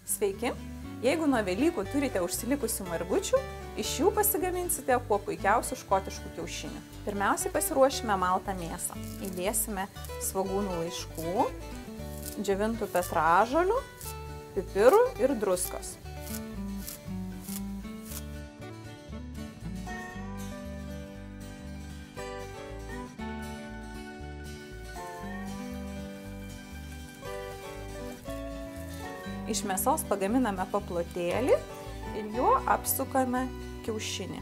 Sveiki! Jeigu nuo Velykų turite užsilikusių margučių, iš jų pasigaminsite kuo puikiausių škotiškų kiaušinių. Pirmiausiai pasiruošime maltą mėsą. Įdėsime svogūnų laiškų, džiovintų petražolių, pipirų ir druskos. Iš mėsos pagaminame paplotėlį ir juo apsukame kiaušinį.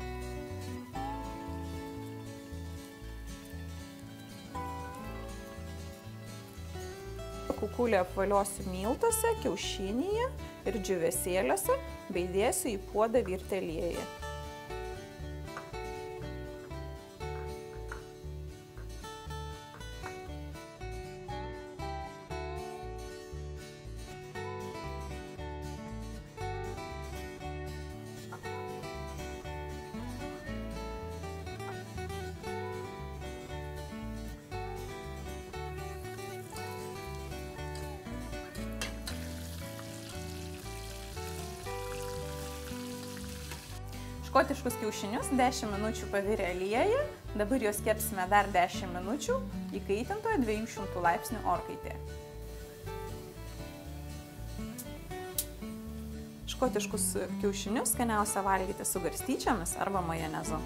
Kukulį apvaliosiu miltuose, kiaušinyje ir džiūvėsėliuose bei dėsiu į puodą virti aliejuje. Škotiškus kiaušinius 10 minučių pavirę aliejuje, dabar juos kepsime dar 10 minučių įkaitintoje 200 laipsnių orkaitėje. Škotiškus kiaušinius skaniausia valgyti su garstyčiomis arba majonezu.